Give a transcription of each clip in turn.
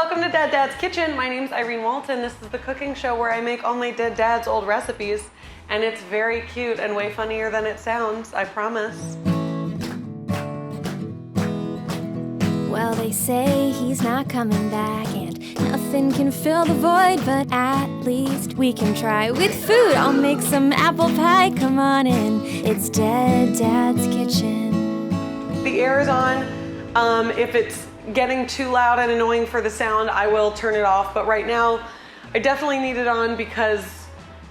welcome to Dad Dad's Kitchen. My name's Irene Walton. This is the cooking show where I make all my dead dad's old recipes, and it's very cute and way funnier than it sounds, I promise. Well, they say he's not coming back and nothing can fill the void, but at least we can try with food. I'll make some apple pie, come on in. It's Dead Dad's Kitchen. The air is on. If it's getting too loud and annoying for the sound, I will turn it off. But right now, I definitely need it on because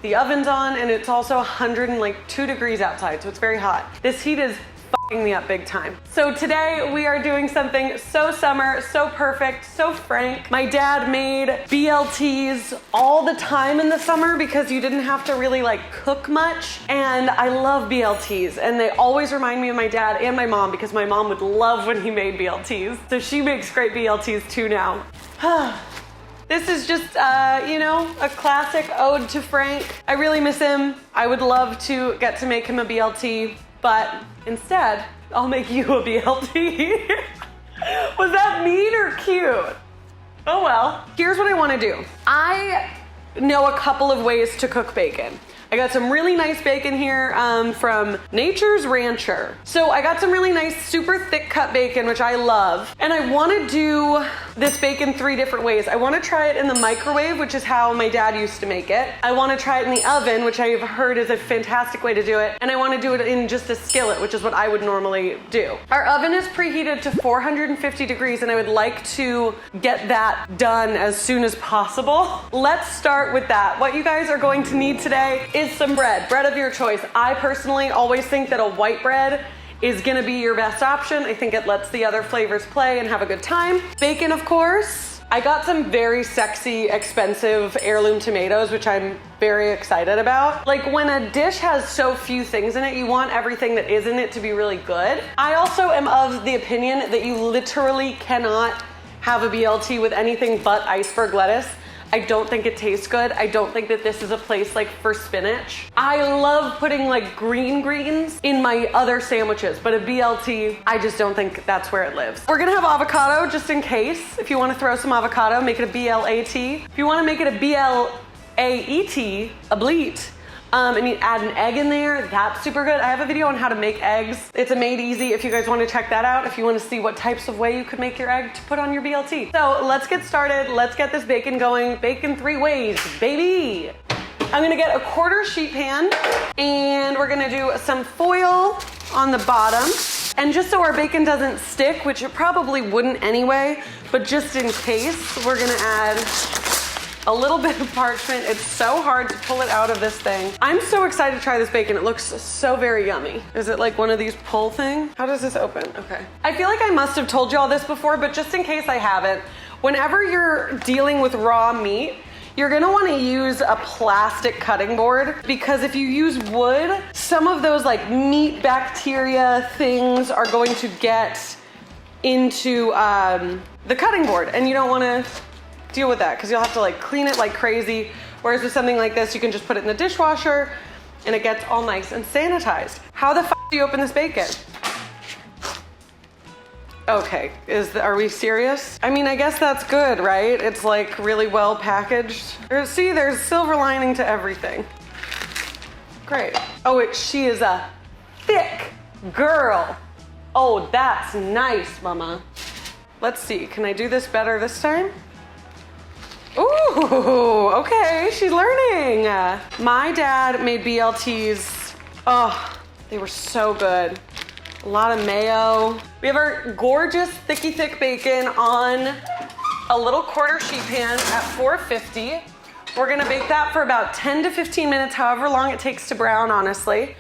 the oven's on and it's also 102 degrees outside, so it's very hot. This heat is fucking me up big time. So today we are doing something so summer, so perfect, so frank. My dad made BLTs all the time in the summer because you didn't have to really like cook much. And I love BLTs and they always remind me of my dad and my mom because my mom would love when he made BLTs. So she makes great BLTs too now. This is just, you know, a classic ode to Frank. I really miss him. I would love to get to make him a BLT, but instead, I'll make you a BLT. Was that mean or cute? Oh well. Here's what I want to do. I know a couple of ways to cook bacon. I got some really nice bacon here from Nature's Rancher. So I got some really nice, super thick cut bacon, which I love. And I wanna do this bacon 3 different ways. I wanna try it in the microwave, which is how my dad used to make it. I wanna try it in the oven, which I've heard is a fantastic way to do it. And I wanna do it in just a skillet, which is what I would normally do. Our oven is preheated to 450 degrees, and I would like to get that done as soon as possible. Let's start with that. What you guys are going to need today is some bread of your choice. I personally always think that a white bread is gonna be your best option. I think it lets the other flavors play and have a good time. Bacon, of course. I got some very sexy, expensive heirloom tomatoes, which I'm very excited about. Like when a dish has so few things in it, you want everything that is in it to be really good. I also am of the opinion that you literally cannot have a BLT with anything but iceberg lettuce. I don't think it tastes good. I don't think that this is a place like for spinach. I love putting like greens in my other sandwiches, but a BLT, I just don't think that's where it lives. We're gonna have avocado just in case. If you wanna throw some avocado, make it a BLAT. If you wanna make it a BLAET, a bleat, and you add an egg in there, that's super good. I have a video on how to make eggs. It's a made easy if you guys want to check that out, if you want to see what types of way you could make your egg to put on your BLT. So let's get started. Let's get this bacon going. Bacon 3 ways, baby. I'm gonna get a 1/4 sheet pan and we're gonna do some foil on the bottom. And just so our bacon doesn't stick, which it probably wouldn't anyway, but just in case, we're gonna add a little bit of parchment. It's so hard to pull it out of this thing. I'm so excited to try this bacon. It looks so very yummy. Is it like one of these pull things? How does this open? Okay. I feel like I must have told you all this before, but just in case I haven't, whenever you're dealing with raw meat, you're gonna wanna use a plastic cutting board because if you use wood, some of those like meat bacteria things are going to get into the cutting board and you don't wanna deal with that because you'll have to like clean it like crazy. Whereas with something like this, you can just put it in the dishwasher and it gets all nice and sanitized. How the f do you open this bacon? Okay, are we serious? I mean, I guess that's good, right? It's like really well packaged. See, there's silver lining to everything. Great. Oh, she is a thick girl. Oh, that's nice, mama. Let's see, can I do this better this time? Ooh, okay, she's learning. My dad made BLTs. Oh, they were so good. A lot of mayo. We have our gorgeous thicky thick bacon on a little 1/4 sheet pan at 450. We're gonna bake that for about 10 to 15 minutes, however long it takes to brown, honestly.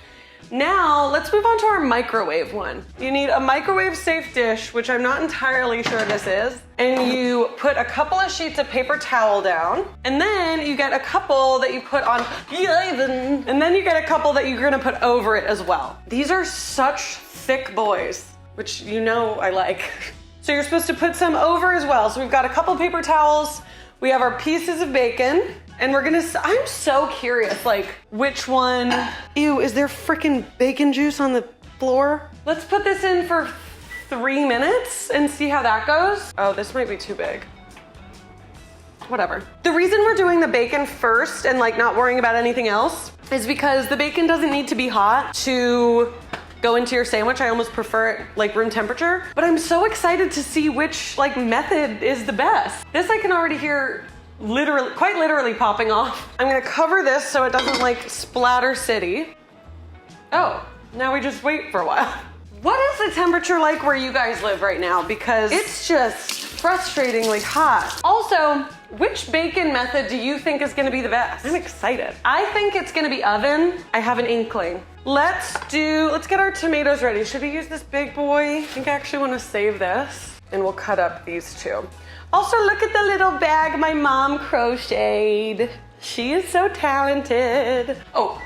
Now, let's move on to our microwave one. You need a microwave safe dish, which I'm not entirely sure this is. And you put a couple of sheets of paper towel down. And then you get a couple that you put on the oven. And then you get a couple that you're gonna put over it as well. These are such thick boys, which you know I like. So you're supposed to put some over as well. So we've got a couple of paper towels. We have our pieces of bacon. And I'm so curious, like, which one? Ew, is there freaking bacon juice on the floor? Let's put this in for 3 minutes and see how that goes. Oh, this might be too big. whatever. The reason we're doing the bacon first and like not worrying about anything else is because the bacon doesn't need to be hot to go into your sandwich. I almost prefer it like room temperature, but I'm so excited to see which like method is the best. This I can already hear literally, quite literally popping off. I'm gonna cover this so it doesn't like splatter city. Oh, now we just wait for a while. What is the temperature like where you guys live right now? Because it's just frustratingly hot. Also, which bacon method do you think is gonna be the best? I'm excited. I think it's gonna be oven. I have an inkling. Let's get our tomatoes ready. Should we use this big boy? I think I actually wanna save this and we'll cut up these two. Also, look at the little bag my mom crocheted. She is so talented. Oh,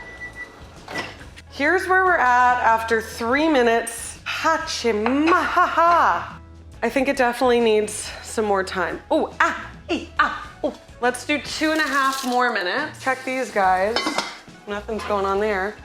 here's where we're at after 3 minutes. Hahahah. I think it definitely needs some more time. Oh, oh. Let's do 2.5 more minutes. Check these guys. Nothing's going on there.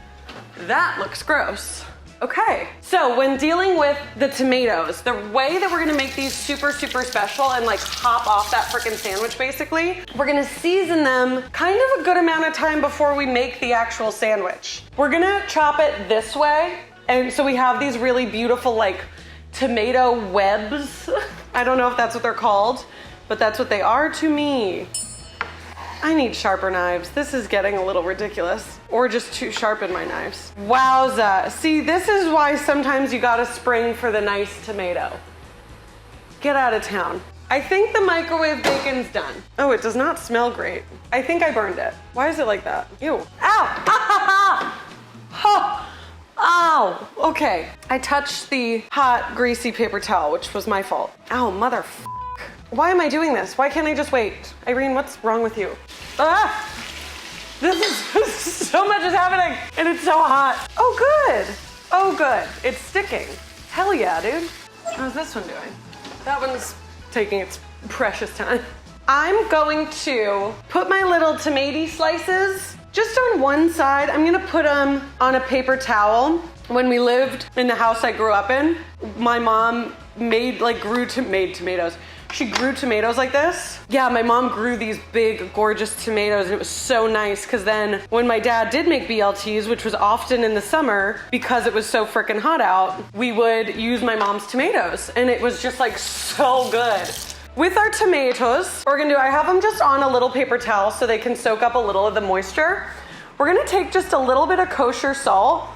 That looks gross. Okay, so when dealing with the tomatoes, the way that we're gonna make these super, super special and like hop off that frickin' sandwich basically, we're gonna season them kind of a good amount of time before we make the actual sandwich. We're gonna chop it this way, and so we have these really beautiful like tomato webs. I don't know if that's what they're called, but that's what they are to me. I need sharper knives. This is getting a little ridiculous. Or just too sharp in my knives. Wowza. See, this is why sometimes you gotta spring for the nice tomato. Get out of town. I think the microwave bacon's done. Oh, it does not smell great. I think I burned it. Why is it like that? Ew. Ow! Ha ha! Ow! Okay. I touched the hot, greasy paper towel, which was my fault. Ow, mother. Why am I doing this? Why can't I just wait? Irene, what's wrong with you? Ah! This is, so much is happening and it's so hot. Oh, good. Oh, good. It's sticking. Hell yeah, dude. How's this one doing? That one's taking its precious time. I'm going to put my little tomato slices just on one side. I'm gonna put them on a paper towel. When we lived in the house I grew up in, my mom made tomatoes. She grew tomatoes like this. Yeah, my mom grew these big, gorgeous tomatoes, and it was so nice because then when my dad did make BLTs, which was often in the summer because it was so freaking hot out, we would use my mom's tomatoes, and it was just like so good. With our tomatoes, we're gonna do, I have them just on a little paper towel so they can soak up a little of the moisture. We're gonna take just a little bit of kosher salt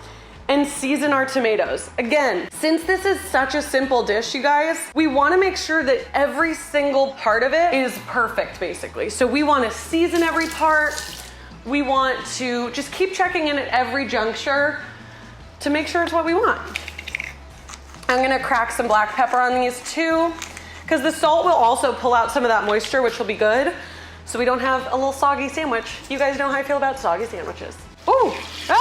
and season our tomatoes. Again, since this is such a simple dish, you guys, we wanna make sure that every single part of it is perfect, basically. So we wanna season every part. We want to just keep checking in at every juncture to make sure it's what we want. I'm gonna crack some black pepper on these too, because the salt will also pull out some of that moisture, which will be good, so we don't have a little soggy sandwich. You guys know how I feel about soggy sandwiches. Ooh, no.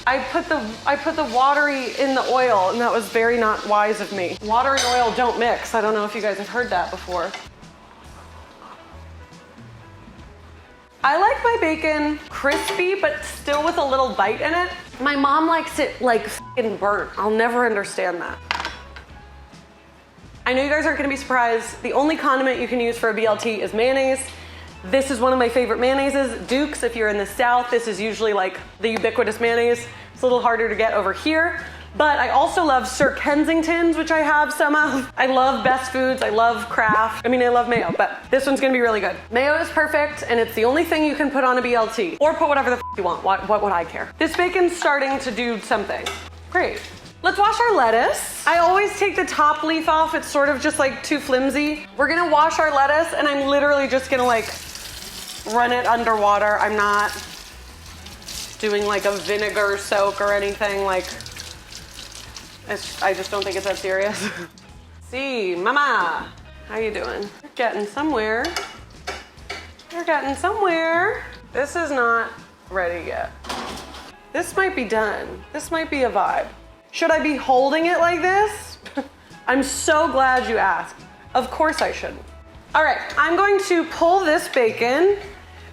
I put the watery in the oil, and that was very not wise of me. Water and oil don't mix. I don't know if you guys have heard that before. I like my bacon crispy, but still with a little bite in it. My mom likes it like f***ing burnt. I'll never understand that. I know you guys aren't gonna be surprised. The only condiment you can use for a BLT is mayonnaise. This is one of my favorite mayonnaises, Duke's. If you're in the South, this is usually like the ubiquitous mayonnaise. It's a little harder to get over here. But I also love Sir Kensington's, which I have some of. I love Best Foods, I love Kraft. I mean, I love mayo, but this one's gonna be really good. Mayo is perfect, and it's the only thing you can put on a BLT. Or put whatever the f you want, what would I care? This bacon's starting to do something. Great. Let's wash our lettuce. I always take the top leaf off. It's sort of just like too flimsy. We're gonna wash our lettuce, and I'm literally just gonna like run it underwater. I'm not doing like a vinegar soak or anything. Like, I just don't think it's that serious. See, mama, how you doing? You're getting somewhere. You're getting somewhere. This is not ready yet. This might be done. This might be a vibe. Should I be holding it like this? I'm so glad you asked. Of course I should. All right, I'm going to pull this bacon,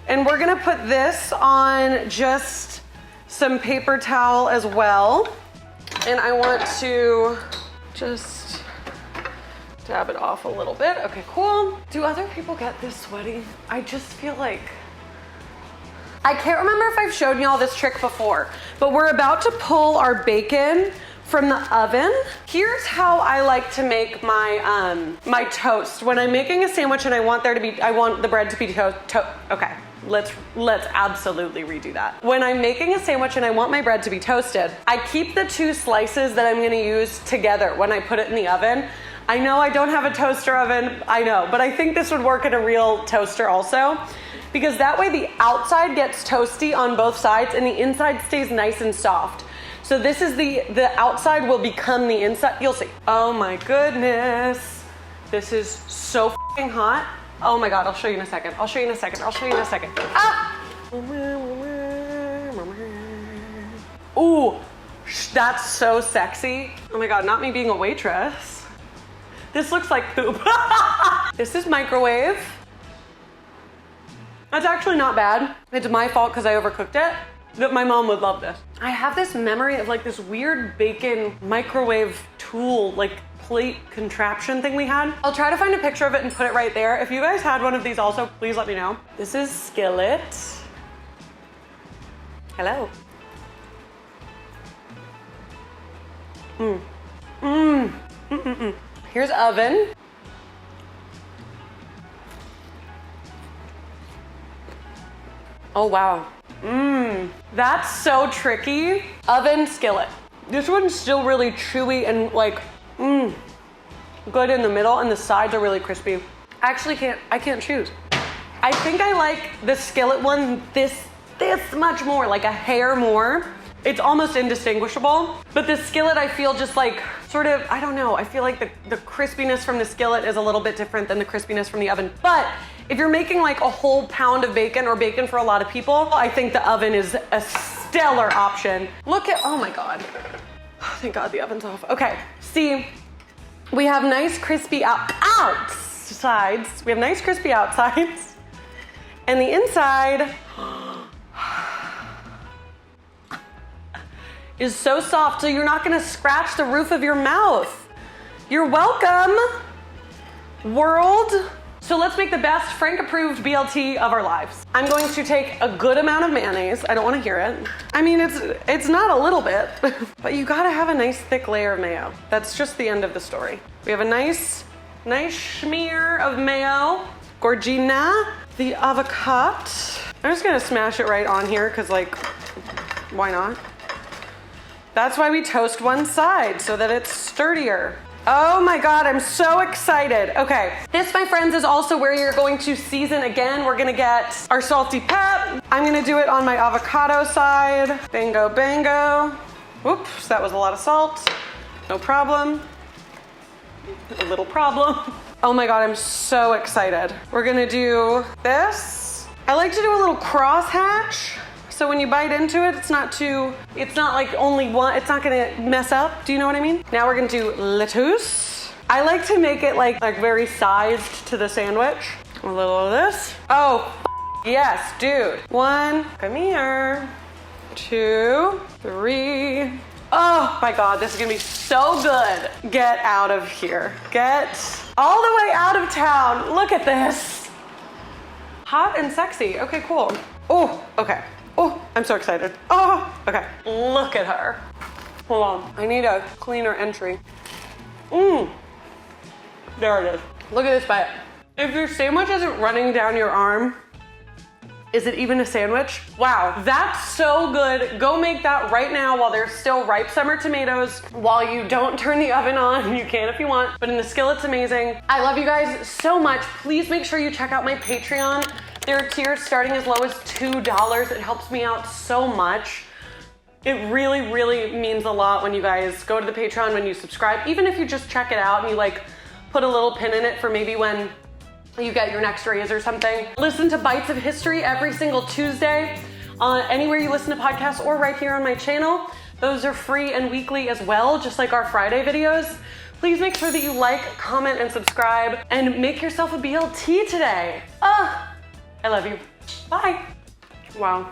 and we're gonna put this on just some paper towel as well. And I want to just Dab it off a little bit. Okay, cool. Do other people get this sweaty? I just feel like, I can't remember if I've shown y'all this trick before, but we're about to pull our bacon from the oven. Here's how I like to make my my toast. When I'm making a sandwich and I want the bread to be okay, let's absolutely redo that. When I'm making a sandwich and I want my bread to be toasted, I keep the two slices that I'm gonna use together when I put it in the oven. I know I don't have a toaster oven, I know, but I think this would work in a real toaster also, because that way the outside gets toasty on both sides and the inside stays nice and soft. So this is the outside will become the inside. You'll see. Oh my goodness. This is so f***ing hot. Oh my God, I'll show you in a second. I'll show you in a second. I'll show you in a second. Ah! Ooh, that's so sexy. Oh my God, not me being a waitress. This looks like poop. This is microwave. That's actually not bad. It's my fault because I overcooked it. That my mom would love this. I have this memory of like this weird bacon microwave tool, like plate contraption thing we had. I'll try to find a picture of it and put it right there. If you guys had one of these also, please let me know. This is skillet. Hello. Here's oven. Oh wow. That's so tricky. Oven, skillet. This one's still really chewy and like, good in the middle, and the sides are really crispy. I can't choose. I think I like the skillet one this much more, like a hair more. It's almost indistinguishable, but the skillet I feel just like sort of, I don't know, I feel like the crispiness from the skillet is a little bit different than the crispiness from the oven. But if you're making like a whole pound of bacon or bacon for a lot of people, I think the oven is a stellar option. Look at, oh my God. Oh, thank God the oven's off. Okay, see, we have nice crispy outsides. We have nice crispy outsides. And the inside is so soft, so you're not gonna scratch the roof of your mouth. You're welcome, world. So let's make the best Frank-approved BLT of our lives. I'm going to take a good amount of mayonnaise. I don't wanna hear it. I mean, it's not a little bit, but you gotta have a nice thick layer of mayo. That's just the end of the story. We have a nice smear of mayo. Gorgina, the avocado. I'm just gonna smash it right on here, cause like, why not? That's why we toast one side, so that it's sturdier. Oh my God, I'm so excited. Okay, this, my friends, is also where you're going to season again. We're gonna get our salty pep. I'm gonna do it on my avocado side. Bingo, bango. Oops, that was a lot of salt. No problem. A little problem. Oh my God, I'm so excited. We're gonna do this. I like to do a little crosshatch. So when you bite into it, it's not like only one, it's not gonna mess up. Do you know what I mean? Now we're gonna do lettuce. I like to make it like very sized to the sandwich. A little of this. Oh, yes, dude. 1, come here. 2, 3. Oh my God, this is gonna be so good. Get out of here. Get all the way out of town. Look at this. Hot and sexy. Okay, cool. Oh, okay. Oh, I'm so excited. Oh, okay. Look at her. Hold on. I need a cleaner entry. There it is. Look at this bite. If your sandwich isn't running down your arm, is it even a sandwich? Wow, that's so good. Go make that right now while there's still ripe summer tomatoes, while you don't turn the oven on. You can if you want, but in the skillet's amazing. I love you guys so much. Please make sure you check out my Patreon. There are tiers starting as low as $2. It helps me out so much. It really, really means a lot when you guys go to the Patreon, when you subscribe, even if you just check it out and you like put a little pin in it for maybe when you get your next raise or something. Listen to Bites of History every single Tuesday anywhere you listen to podcasts or right here on my channel. Those are free and weekly as well, just like our Friday videos. Please make sure that you like, comment, and subscribe, and make yourself a BLT today. I love you. Bye. Wow.